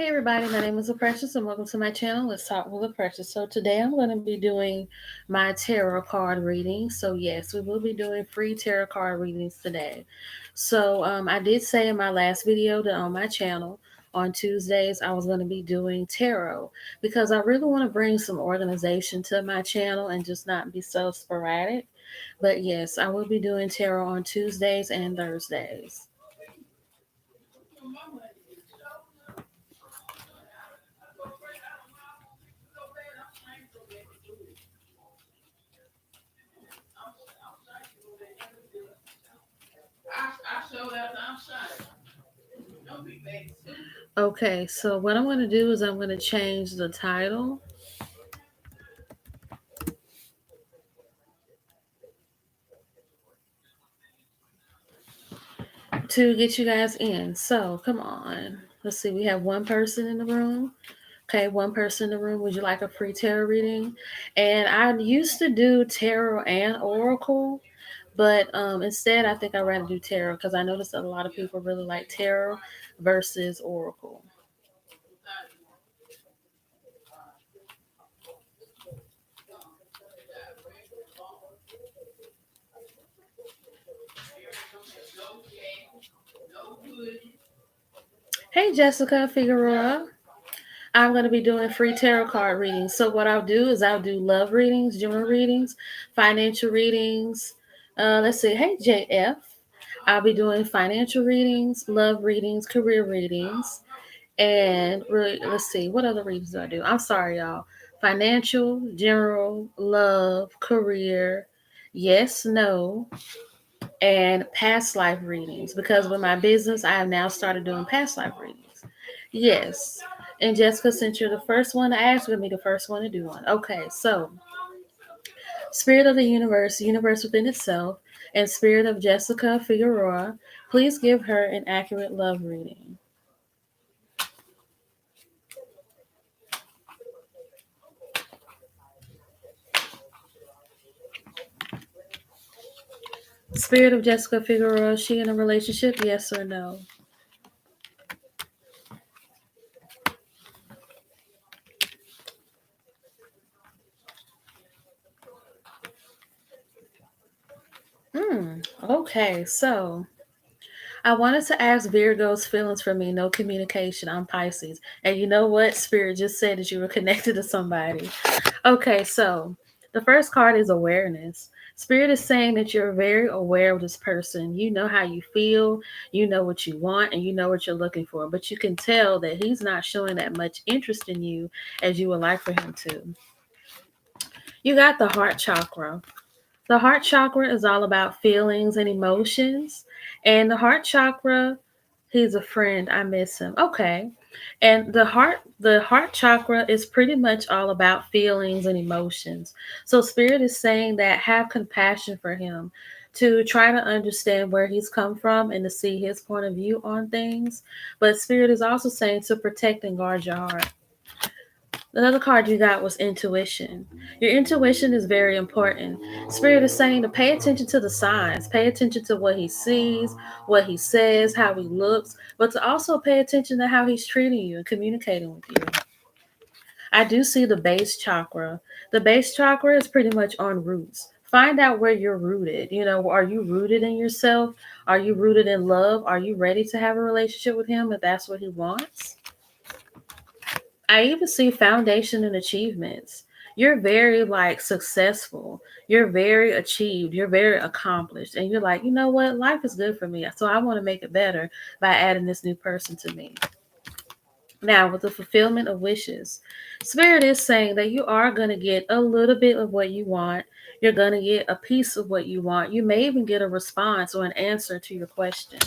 Hey everybody, my name is Precious and welcome to my channel. Let's talk with Precious. So today I'm going to be doing my tarot card reading. So yes, we will be doing free tarot card readings today. So I did say in my last video that on my channel on Tuesdays I was going to be doing tarot because I really want to bring some organization to my channel and just not be so sporadic. But yes, I will be doing tarot on Tuesdays and Thursdays. Okay, so what I'm going to do is I'm going to change the title to get you guys in. So come on. Let's see, we have one person in the room. Okay, one person in the room. Would you like a free tarot reading? And I used to do tarot and oracle, but instead I think I'd rather do tarot because I noticed that a lot of people really like tarot versus oracle. Hey, Jessica Figueroa. I'm going to be doing free tarot card readings. So what I'll do is I'll do love readings, general readings, financial readings. Let's see. Hey, JF. I'll be doing financial readings, love readings, career readings, and let's see. What other readings do I do? I'm sorry, y'all. Financial, general, love, career, yes, no, and past life readings. Because with my business, I have now started doing past life readings. Yes. And Jessica, since you're the first one to ask, with me the first one to do one. Okay, so Spirit of the universe within itself, and Spirit of Jessica Figueroa, please give her an accurate love reading. Spirit of Jessica Figueroa, is she in a relationship? Yes or no? Okay, so I wanted to ask Virgo's feelings for me, no communication. I'm Pisces. And you know what? Spirit just said that you were connected to somebody. Okay, so the first card is awareness. Spirit is saying that you're very aware of this person. You know how you feel, you know what you want, and you know what you're looking for. But you can tell that he's not showing that much interest in you as you would like for him to. You got the heart chakra. The heart chakra is all about feelings and emotions. And the heart chakra, he's a friend. I miss him. Okay. And the heart chakra is pretty much all about feelings and emotions. So spirit is saying that have compassion for him, to try to understand where he's come from and to see his point of view on things. But spirit is also saying to protect and guard your heart. Another card you got was intuition. Your intuition is very important. Spirit is saying to pay attention to the signs, pay attention to what he sees, what he says, how he looks, but to also pay attention to how he's treating you and communicating with you. I do see the base chakra. The base chakra is pretty much on roots. Find out where you're rooted. You know, are you rooted in yourself? Are you rooted in love? Are you ready to have a relationship with him if that's what he wants? I even see foundation and achievements. You're very like successful. You're very achieved. You're very accomplished. And you're like, you know what? Life is good for me. So I want to make it better by adding this new person to me. Now, with the fulfillment of wishes, Spirit is saying that you are going to get a little bit of what you want. You're going to get a piece of what you want. You may even get a response or an answer to your question.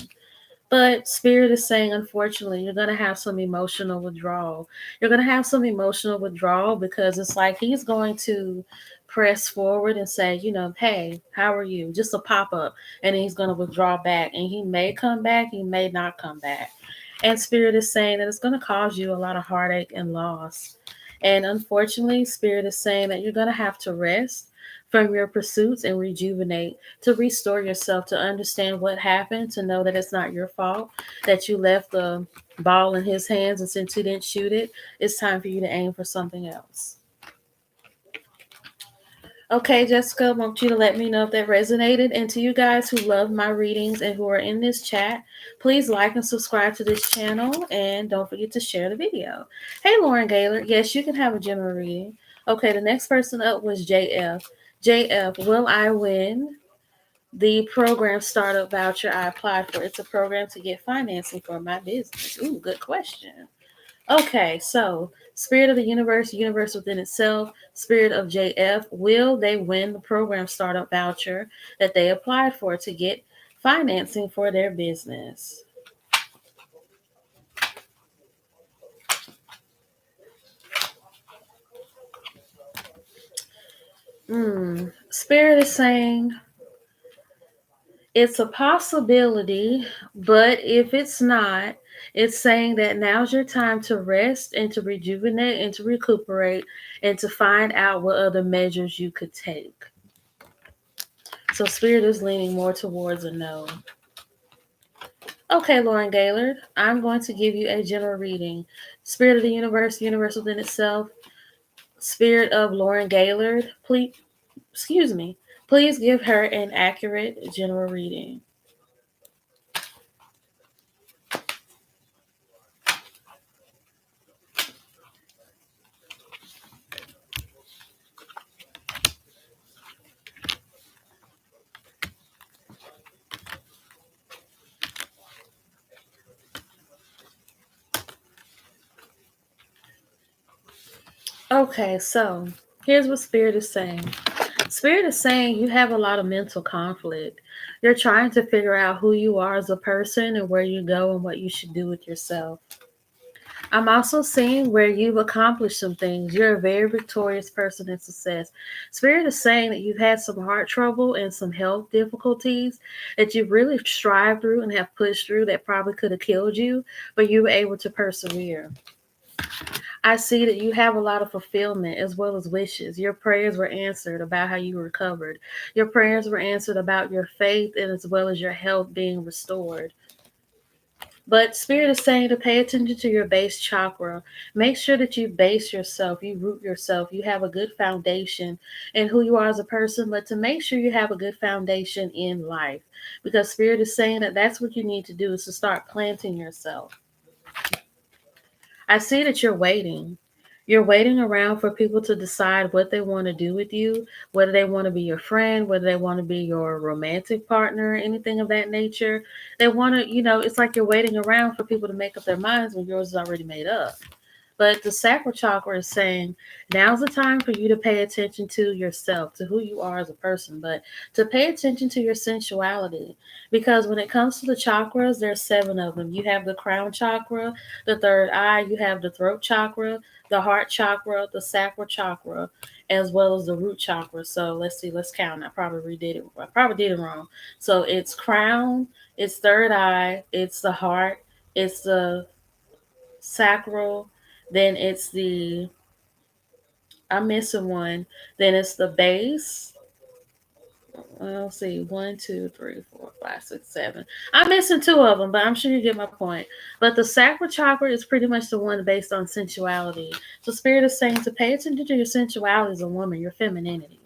But Spirit is saying, unfortunately, you're going to have some emotional withdrawal. You're going to have some emotional withdrawal because it's like he's going to press forward and say, you know, hey, how are you? Just a pop up. And he's going to withdraw back. And he may come back, he may not come back. And Spirit is saying that it's going to cause you a lot of heartache and loss. And unfortunately, Spirit is saying that you're going to have to rest from your pursuits and rejuvenate, to restore yourself, to understand what happened, to know that it's not your fault, that you left the ball in his hands, and since he didn't shoot it, it's time for you to aim for something else. Okay, Jessica, I want you to let me know if that resonated. And to you guys who love my readings and who are in this chat, please like and subscribe to this channel and don't forget to share the video. Hey, Lauren Gaylor. Yes, you can have a general reading. Okay, the next person up was JF. JF, will I win the program startup voucher I applied for? It's a program to get financing for my business. Ooh, good question. Okay, so Spirit of the Universe within itself, Spirit of JF, will they win the program startup voucher that they applied for to get financing for their business? Spirit is saying it's a possibility, but if it's not, it's saying that now's your time to rest and to rejuvenate and to recuperate and to find out what other measures you could take. So Spirit is leaning more towards a no. Okay, Lauren Gaylord, I'm going to give you a general reading. Spirit of the universe within itself, Spirit of Lauren Gaylord, please give her an accurate general reading. Okay, so here's what Spirit is saying. Spirit is saying you have a lot of mental conflict. You're trying to figure out who you are as a person and where you go and what you should do with yourself. I'm also seeing where you've accomplished some things. You're a very victorious person in success. Spirit is saying that you've had some heart trouble and some health difficulties that you've really strived through and have pushed through that probably could have killed you, but you were able to persevere. I see that you have a lot of fulfillment as well as wishes. Your prayers were answered about how you recovered. Your prayers were answered about your faith and as well as your health being restored. But Spirit is saying to pay attention to your base chakra. Make sure that you base yourself, you root yourself, you have a good foundation in who you are as a person, but to make sure you have a good foundation in life. Because Spirit is saying that that's what you need to do is to start planting yourself. I see that you're waiting. You're waiting around for people to decide what they want to do with you, whether they want to be your friend, whether they want to be your romantic partner, anything of that nature. They want to, it's like you're waiting around for people to make up their minds when yours is already made up. But the sacral chakra is saying now's the time for you to pay attention to yourself, to who you are as a person, but to pay attention to your sensuality. Because when it comes to the chakras, there's 7 of them. You have the crown chakra, the third eye, you have the throat chakra, the heart chakra, the sacral chakra, as well as the root chakra. So let's see, let's count. I probably did it wrong. So it's crown, it's third eye, it's the heart, it's the sacral, then it's the I'm missing one. Then it's the base. Let's see, 1, 2, 3, 4, 5, 6, 7. I'm missing 2 of them, but I'm sure you get my point. But the sacral chakra is pretty much the one based on sensuality. So Spirit is saying to pay attention to your sensuality as a woman, your femininity.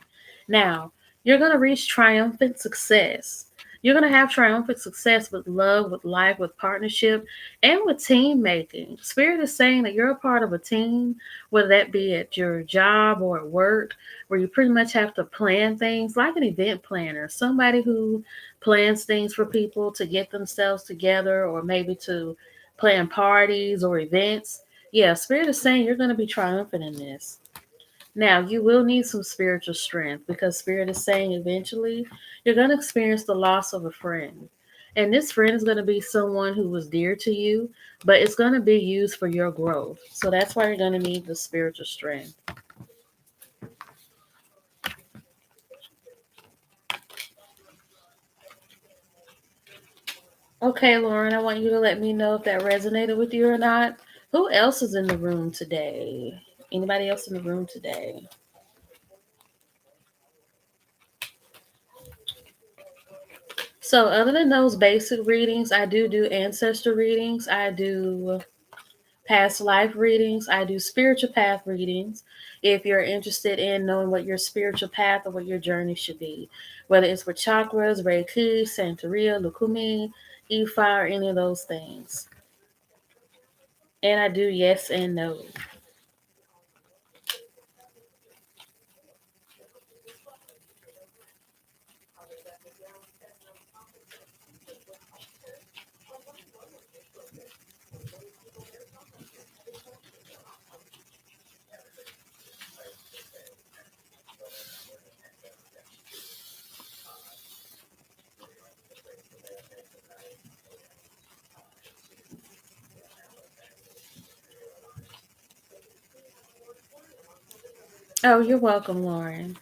Now, you're going to reach triumphant success. You're going to have triumphant success with love, with life, with partnership, and with team making. Spirit is saying that you're a part of a team, whether that be at your job or at work, where you pretty much have to plan things like an event planner, somebody who plans things for people to get themselves together or maybe to plan parties or events. Yeah, Spirit is saying you're going to be triumphant in this. Now, you will need some spiritual strength because Spirit is saying eventually you're going to experience the loss of a friend. And this friend is going to be someone who was dear to you, but it's going to be used for your growth. So that's why you're going to need the spiritual strength. Okay, Lauren, I want you to let me know if that resonated with you or not. Who else is in the room today? Anybody else in the room today? So, other than those basic readings, I do ancestor readings. I do past life readings. I do spiritual path readings. If you're interested in knowing what your spiritual path or what your journey should be, whether it's with chakras, Reiki, Santeria, Lukumi, Ifa, or any of those things. And I do yes and no. Oh, you're welcome, Lauren.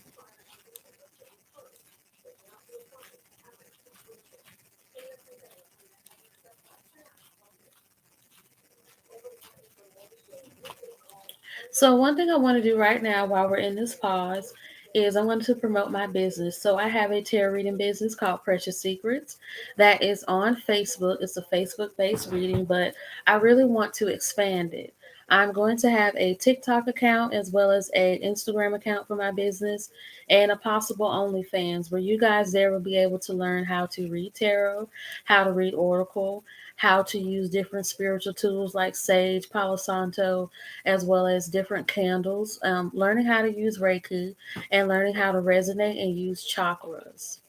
So, one thing I want to do right now while we're in this pause is I want to promote my business. So, I have a tarot reading business called Precious Secrets that is on Facebook. It's a Facebook based reading, but I really want to expand it. I'm going to have a TikTok account as well as a Instagram account for my business and a possible OnlyFans where you guys there will be able to learn how to read tarot, how to read oracle, how to use different spiritual tools like sage, palo santo, as well as different candles, learning how to use Reiki, and learning how to resonate and use chakras.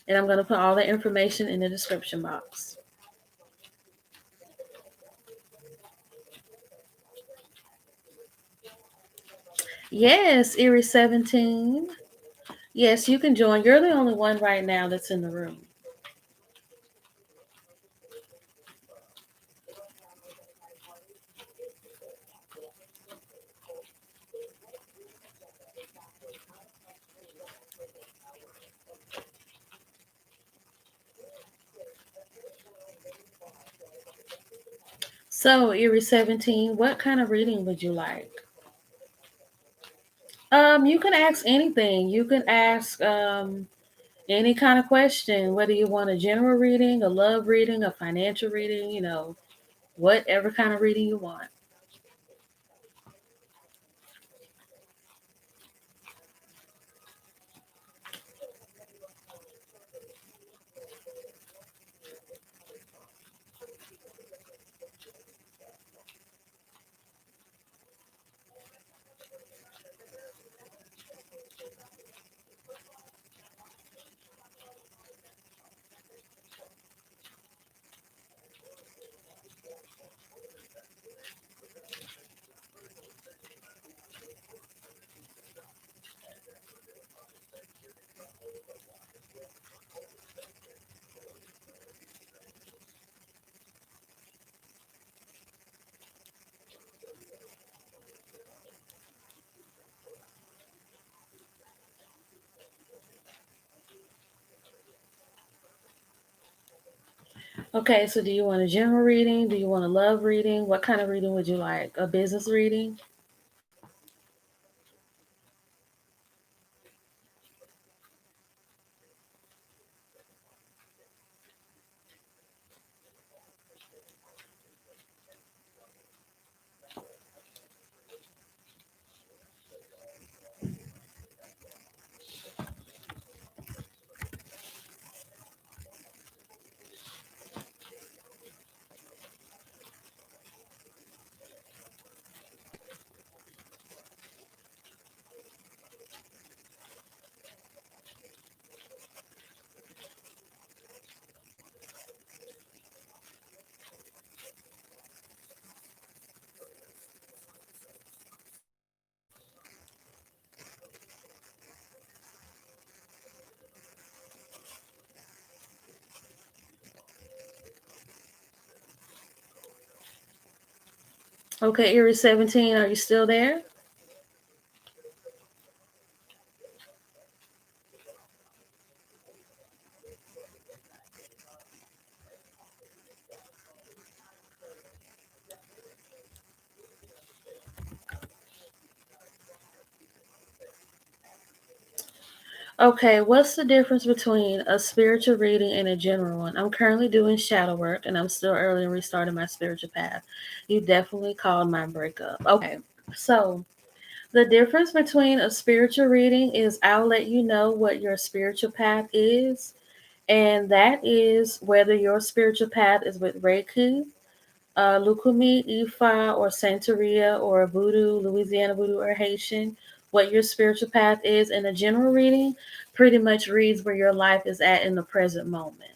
And I'm going to put all the information in the description box. Yes, Erie 17. Yes, you can join. You're the only one right now that's in the room. So, Erie 17, what kind of reading would you like? You can ask anything. You can ask any kind of question, whether you want a general reading, a love reading, a financial reading, whatever kind of reading you want. Okay, so do you want a general reading? Do you want a love reading? What kind of reading would you like? A business reading? Okay, Erie 17, are you still there? Okay, what's the difference between a spiritual reading and a general one? I'm currently doing shadow work and I'm still early in restarting my spiritual path. You definitely called my breakup. Okay, so the difference between a spiritual reading is I'll let you know what your spiritual path is, and that is whether your spiritual path is with Reiki, Lukumi, Ifa, or Santeria, or Voodoo, Louisiana Voodoo, or Haitian, what your spiritual path is. And a general reading pretty much reads where your life is at in the present moment.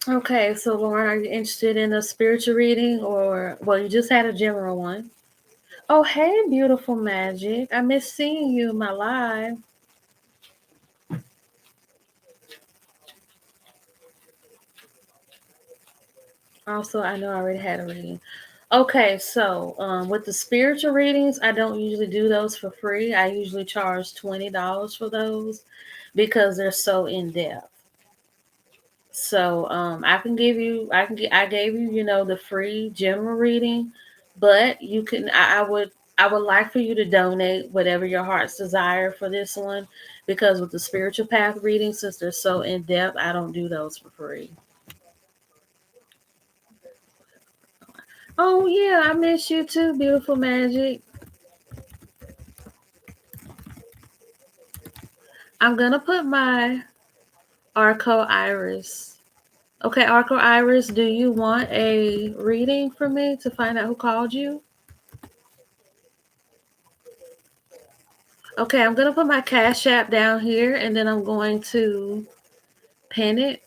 Okay, so Lauren, are you interested in a spiritual reading or, well, you just had a general one? Oh, hey, beautiful magic. I miss seeing you in my live. Also, I know I already had a reading. Okay, so with the spiritual readings, I don't usually do those for free. I usually charge $20 for those because they're so in depth. So I can give you, I gave you, the free general reading, but you can, I would like for you to donate whatever your heart's desire for this one, because with the spiritual path readings, since they're so in depth, I don't do those for free. Oh yeah, I miss you too, beautiful magic. I'm gonna put my Arco Iris. Okay, Arco Iris, do you want a reading from me to find out who called you? Okay, I'm gonna put my Cash App down here and then I'm going to pin it.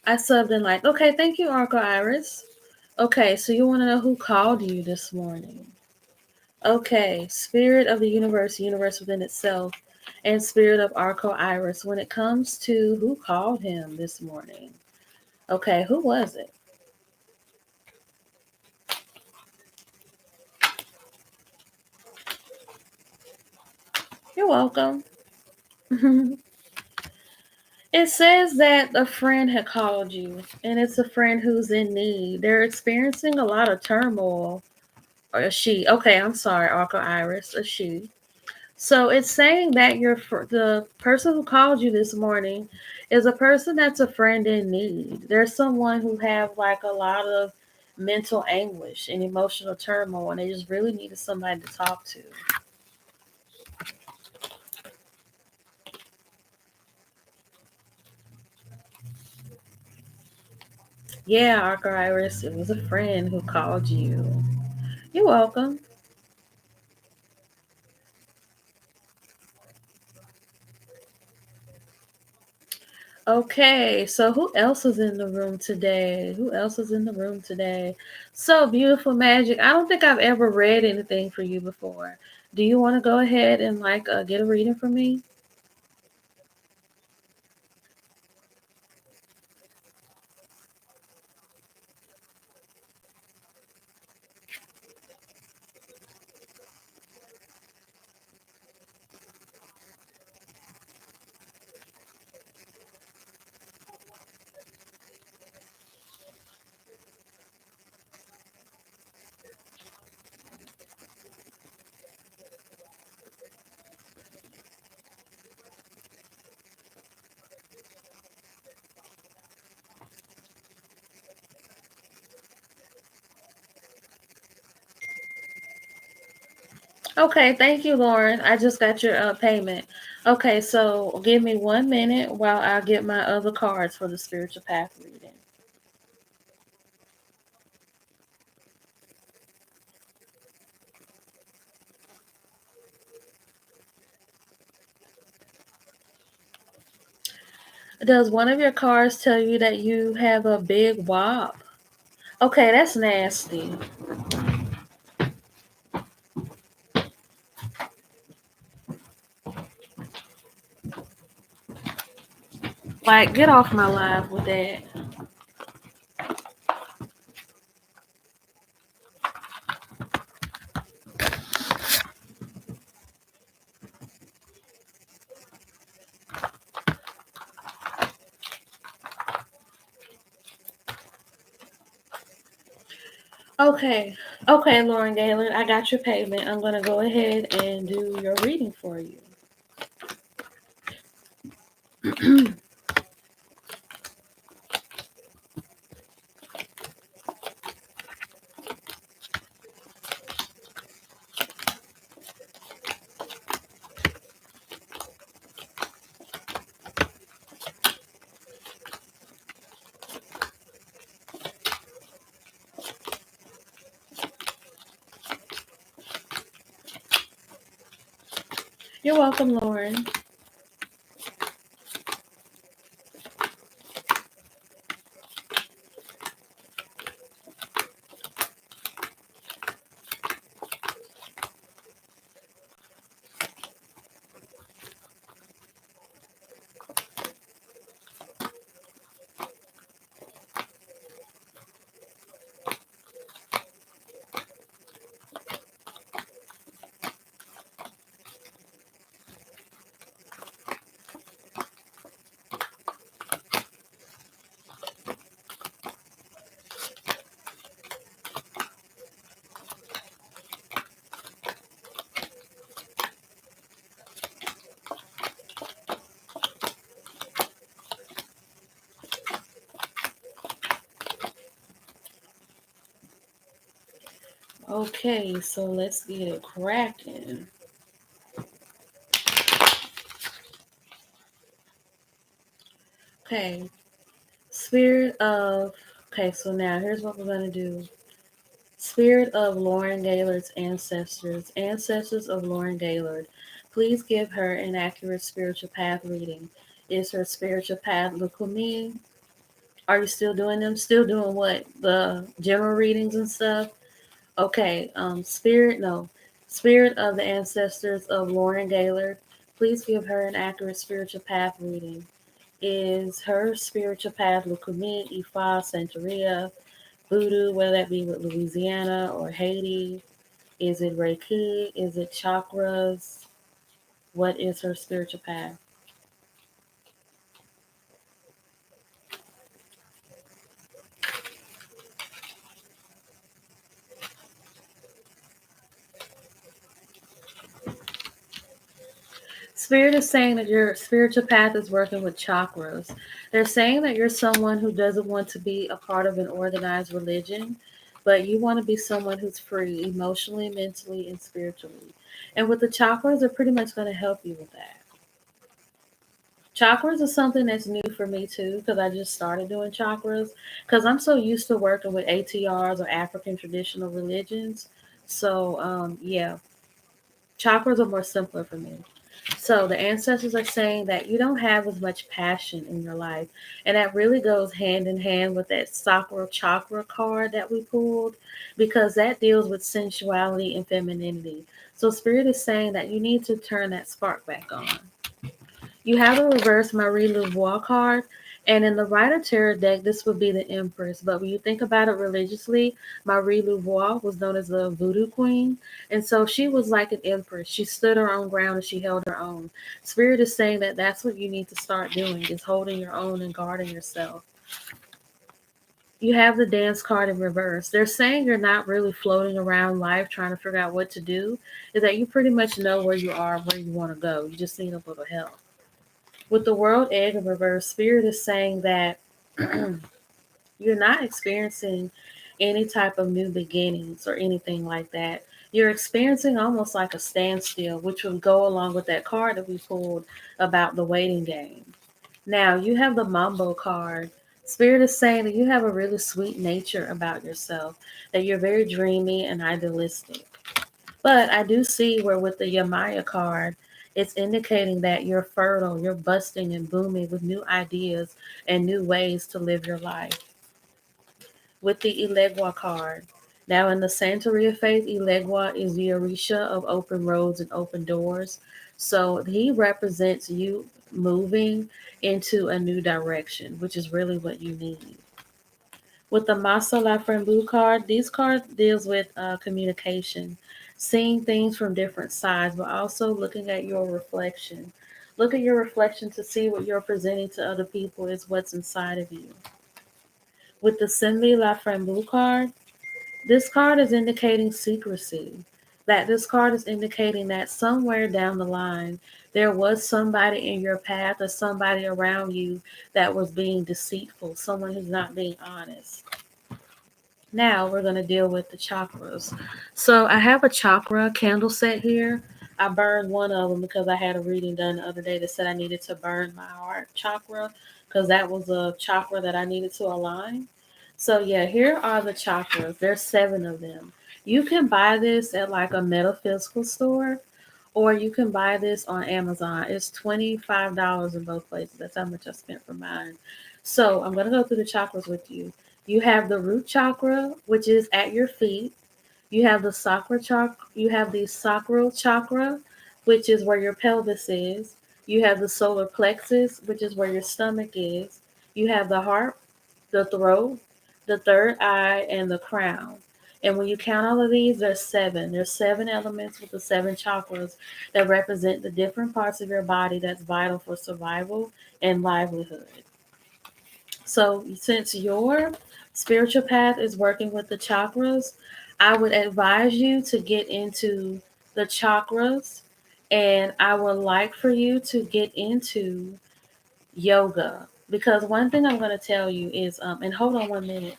I subbed in like, okay, thank you, Arco Iris. Okay, so you wanna know who called you this morning? Okay, Spirit of the Universe, Universe within itself, and Spirit of Arco Iris. When it comes to who called him this morning, okay, who was it? You're welcome. It says that a friend had called you, and it's a friend who's in need. They're experiencing a lot of turmoil. Or a she. Okay, I'm sorry, Arco Iris, a she. So it's saying that the person who called you this morning is a person that's a friend in need. There's someone who have like a lot of mental anguish and emotional turmoil, and they just really needed somebody to talk to. Yeah, Arco Iris, it was a friend who called you. You're welcome. Okay, so who else is in the room today? Who else is in the room today? So beautiful magic. I don't think I've ever read anything for you before. Do you want to go ahead and like get a reading from me? Okay, thank you, Lauren. I just got your payment. Okay, so give me 1 minute while I get my other cards for the spiritual path reading. Does one of your cards tell you that you have a big wob? Okay, that's nasty. Like, get off my live with that. Okay, okay, Lauren Gaylord, I got your payment. I'm gonna go ahead and do your reading for you. You're welcome, Lauren. Okay, so let's get it cracking. Okay, spirit of. Okay, so now here's what we're gonna do. Spirit of Lauren Gaylord's ancestors, ancestors of Lauren Gaylord, please give her an accurate spiritual path reading. Is her spiritual path Lukumi? Are you still doing them? Still doing what? The general readings and stuff? Okay, spirit, no. Spirit of the ancestors of Lauren Gaylord, please give her an accurate spiritual path reading. Is her spiritual path Lukumi, Ifa, Santeria, Voodoo, whether that be with Louisiana or Haiti? Is it Reiki? Is it chakras? What is her spiritual path? Spirit is saying that your spiritual path is working with chakras. They're saying that you're someone who doesn't want to be a part of an organized religion, but you want to be someone who's free emotionally, mentally, and spiritually. And with the chakras, they're pretty much going to help you with that. Chakras is something that's new for me too, because I just started doing chakras. Because I'm so used to working with ATRs or African traditional religions. So, yeah, chakras are more simpler for me. So the ancestors are saying that you don't have as much passion in your life. And that really goes hand in hand with that sakura chakra card that we pulled, because that deals with sensuality and femininity. So spirit is saying that you need to turn that spark back on. You have a reverse Marie Laveau card, and in the Rider Tarot deck, this would be the Empress. But when you think about it religiously, Marie Laveau was known as the Voodoo Queen, and so she was like an empress. She stood her own ground and she held her own. Spirit is saying that that's what you need to start doing: is holding your own and guarding yourself. You have the dance card in reverse. They're saying you're not really floating around life trying to figure out what to do. Is that you pretty much know where you are, where you want to go. You just need a little help. With the world egg in reverse, spirit is saying that you're not experiencing any type of new beginnings or anything like that. you're experiencing almost like a standstill, which would go along with that card that we pulled about the waiting game. Now, you have the Mambo card. Spirit is saying that you have a really sweet nature about yourself, that you're very dreamy and idealistic. But I do see where with the Yamaya card, it's indicating that you're fertile, you're busting and booming with new ideas and new ways to live your life. With the Elegua card. Now, in the Santeria faith, Elegua is the Orisha of open roads and open doors. So he represents you moving into a new direction, which is really what you need. With the Masa La Frambu card, these cards deals with communication, seeing things from different sides, but also looking at your reflection. Look at your reflection to see what you're presenting to other people is what's inside of you. With the Simbi La Frambu card, this card is indicating secrecy. That this card is indicating that somewhere down the line, there was somebody in your path or somebody around you that was being deceitful, someone who's not being honest. Now we're going to deal with the chakras. So I have a chakra candle set here. I burned one of them because I had a reading done the other day that said I needed to burn my heart chakra because that was a chakra that I needed to align. So yeah, here are the chakras. There's 7 of them. You can buy this at like a metaphysical store or you can buy this on Amazon. It's $25 in both places. That's how much I spent for mine. So I'm going to go through the chakras with you. You have the root chakra, which is at your feet. You have the sacral chakra. You have the sacral chakra, which is where your pelvis is. You have the solar plexus, which is where your stomach is. You have the heart, the throat, the third eye, and the crown. And when you count all of these, there's 7. There's 7 elements with the 7 chakras that represent the different parts of your body that's vital for survival and livelihood. So, since your spiritual path is working with the chakras, I would advise you to get into the chakras, and I would like for you to get into yoga. Because one thing I'm going to tell you is, and hold on 1 minute,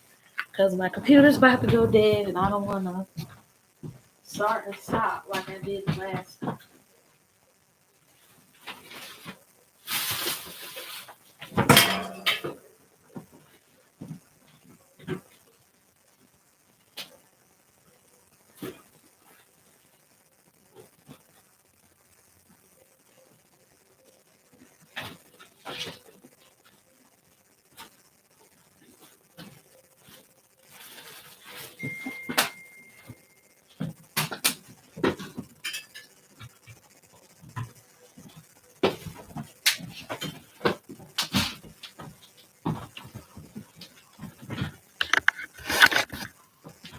because my computer's about to go dead, and I don't want to start and stop like I did last time.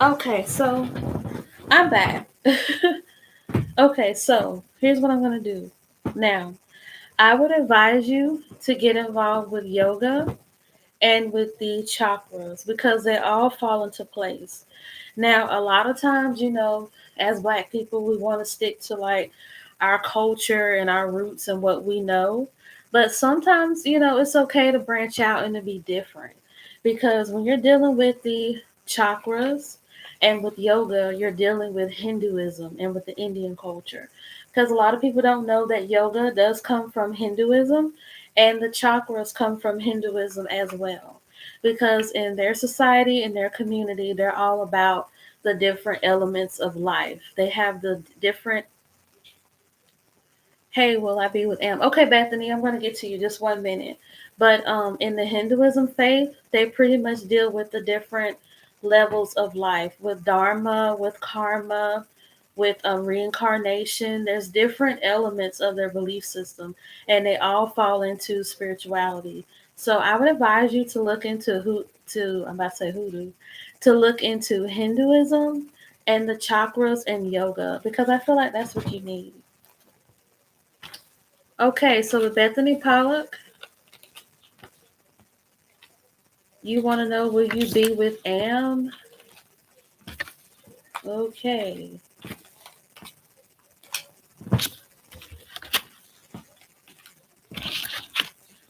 Okay, so I'm back. Okay, so here's what I'm going to do. Now, I would advise you to get involved with yoga and with the chakras because they all fall into place. Now, a lot of times, as Black people, we want to stick to like our culture and our roots and what we know. But sometimes, it's okay to branch out and to be different because when you're dealing with the chakras and with yoga, you're dealing with Hinduism and with the Indian culture. Because a lot of people don't know that yoga does come from Hinduism and the chakras come from Hinduism as well. Because in their society, in their community, they're all about the different elements of life. They have the different. Hey, will I be with Am? Okay, Bethany, I'm going to get to you just 1 minute. But in the Hinduism faith, they pretty much deal with the different levels of life with dharma, with karma, with reincarnation. There's different elements of their belief system, and they all fall into spirituality. So I would advise you to look into I'm about to say hoodoo, to look into Hinduism and the chakras and yoga because I feel like that's what you need. Okay, so with Bethany Pollock, you want to know will you be with Am? Okay.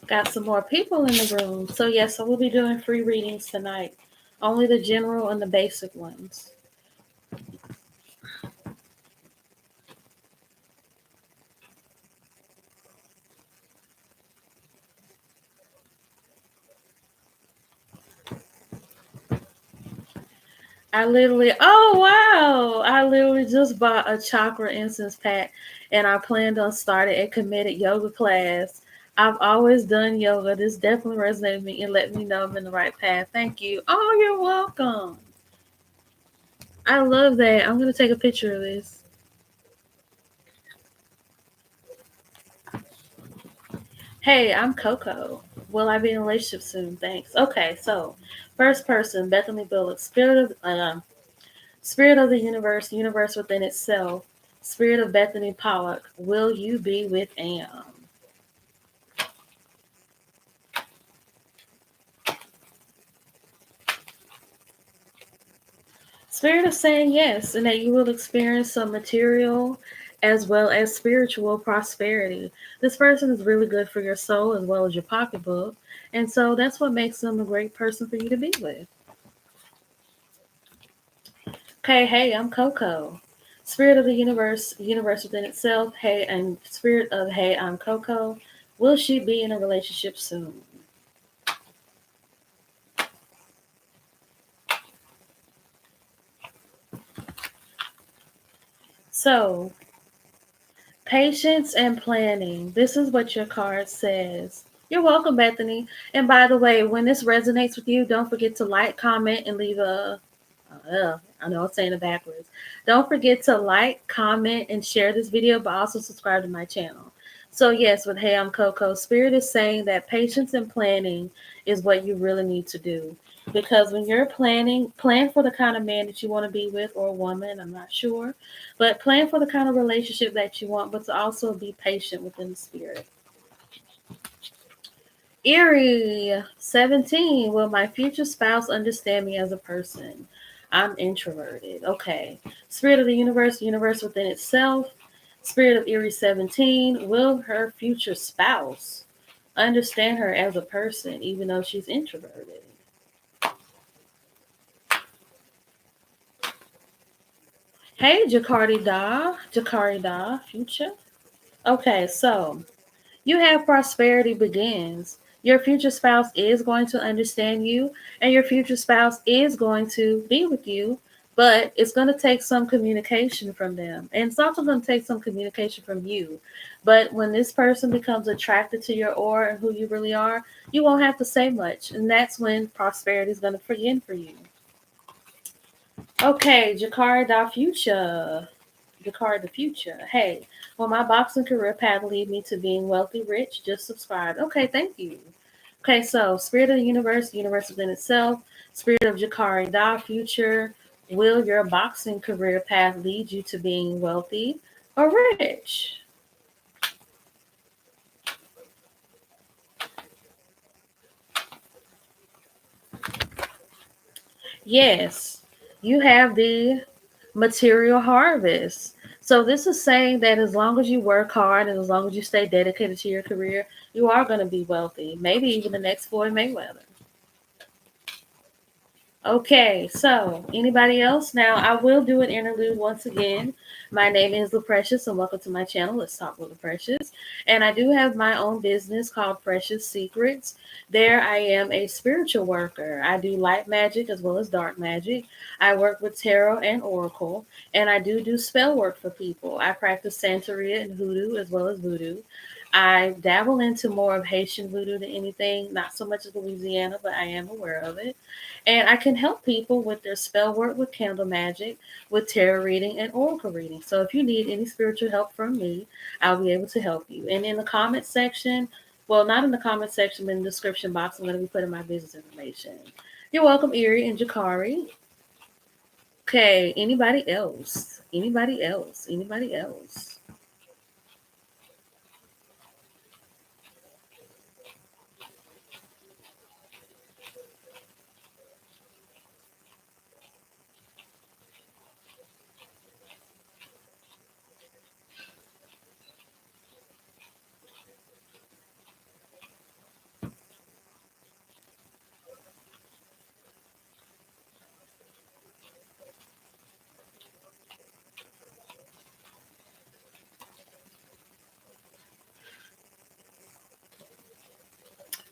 Got some more people in the room. So, yes, I will be doing free readings tonight. Only the general and the basic ones. Oh wow! I literally just bought a chakra incense pack and I planned on starting a committed yoga class. I've always done yoga. This definitely resonated with me and let me know I'm in the right path. Thank you. Oh, you're welcome. I love that. I'm going to take a picture of this. Hey, I'm Coco. Will I be in a relationship soon? Thanks. Okay, so first person, Bethany Bullock, spirit of the universe, universe within itself, spirit of Bethany Pollock. Will you be with Am? Spirit is saying yes, and that you will experience some material as well as spiritual prosperity. This person is really good for your soul as well as your pocketbook, and so that's what makes them a great person for you to be with. Okay, hey, I'm Coco. Spirit of the universe, universe within itself. Hey, and spirit of hey, I'm Coco. Will she be in a relationship soon? So, patience and planning. This is what your card says. You're welcome, Bethany. And by the way, when this resonates with you, don't forget to like, comment, and leave a. I know I'm saying it backwards. Don't forget to like, comment, and share this video, but also subscribe to my channel. So, yes, with Hey, I'm Coco, Spirit is saying that patience and planning is what you really need to do. Because when you're planning, plan for the kind of man that you want to be with or woman, I'm not sure, but plan for the kind of relationship that you want, but to also be patient within the spirit. Erie 17. Will my future spouse understand me as a person? I'm introverted. Okay. Spirit of the universe within itself. Spirit of Erie 17. Will her future spouse understand her as a person, even though she's introverted? Hey, Jakari Da, future. Okay, so you have prosperity begins. Your future spouse is going to understand you, and your future spouse is going to be with you, but it's going to take some communication from them. And it's also going to take some communication from you. But when this person becomes attracted to your aura and who you really are, you won't have to say much. And that's when prosperity is going to begin for you. Okay, Jakari Da Future. The card the future. Hey, will my boxing career path lead me to being wealthy, rich? Just subscribe. Okay, thank you. Okay, so Spirit of the universe within itself, Spirit of Jakari Da, future. Will your boxing career path lead you to being wealthy or rich? Yes, you have the material harvest. So this is saying that as long as you work hard and as long as you stay dedicated to your career, you are going to be wealthy. Maybe even the next Floyd Mayweather. Okay, so anybody else? Now I will do an interlude once again. My name is LaPrecious and welcome to my channel. Let's talk with LaPrecious. And I do have my own business called Precious Secrets. There I am a spiritual worker. I do light magic as well as dark magic. I work with tarot and oracle, and I do spell work for people. I practice Santeria and hoodoo as well as voodoo. I dabble into more of Haitian voodoo than anything, not so much as Louisiana, but I am aware of it. And I can help people with their spell work, with candle magic, with tarot reading, and oracle reading. So if you need any spiritual help from me, I'll be able to help you. And in the comment section, well, not in the comment section, but in the description box, I'm going to be putting my business information. You're welcome, Erie and Jakari. Okay, anybody else? Anybody else? Anybody else?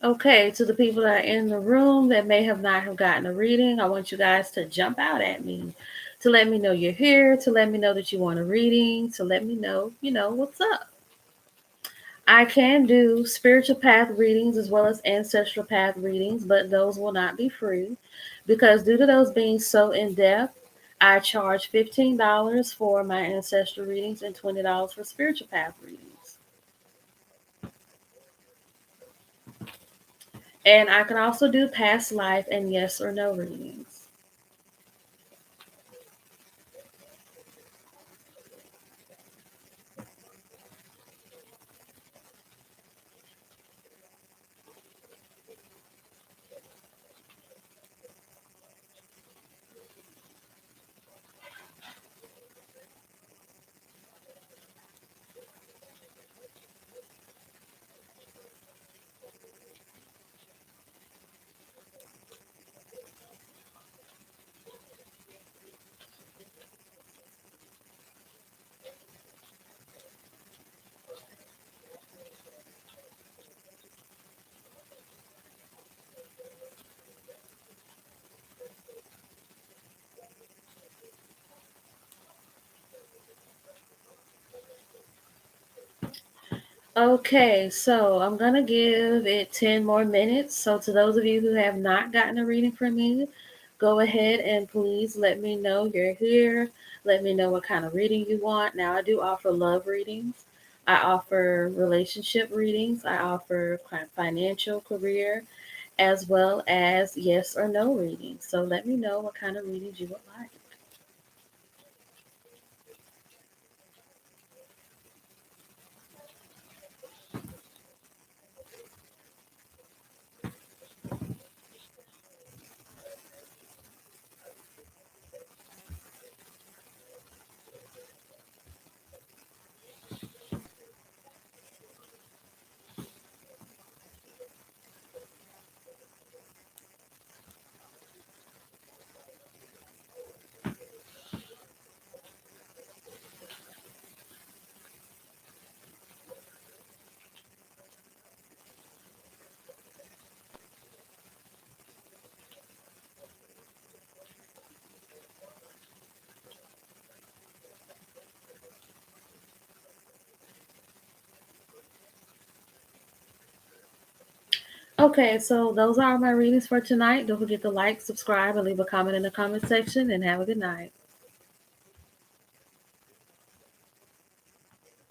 Okay, to the people that are in the room that may have not have gotten a reading, I want you guys to jump out at me, to let me know you're here, to let me know that you want a reading, to let me know, what's up. I can do spiritual path readings as well as ancestral path readings, but those will not be free because due to those being so in depth, I charge $15 for my ancestral readings and $20 for spiritual path readings. And I can also do past life and yes or no readings. Okay, so I'm going to give it 10 more minutes. So, to those of you who have not gotten a reading from me, go ahead and please let me know you're here. Let me know what kind of reading you want. Now, I do offer love readings, I offer relationship readings, I offer financial, career, as well as yes or no readings. So, let me know what kind of readings you would like. Okay, so those are my readings for tonight. Don't forget to like, subscribe, and leave a comment in the comment section, and have a good night.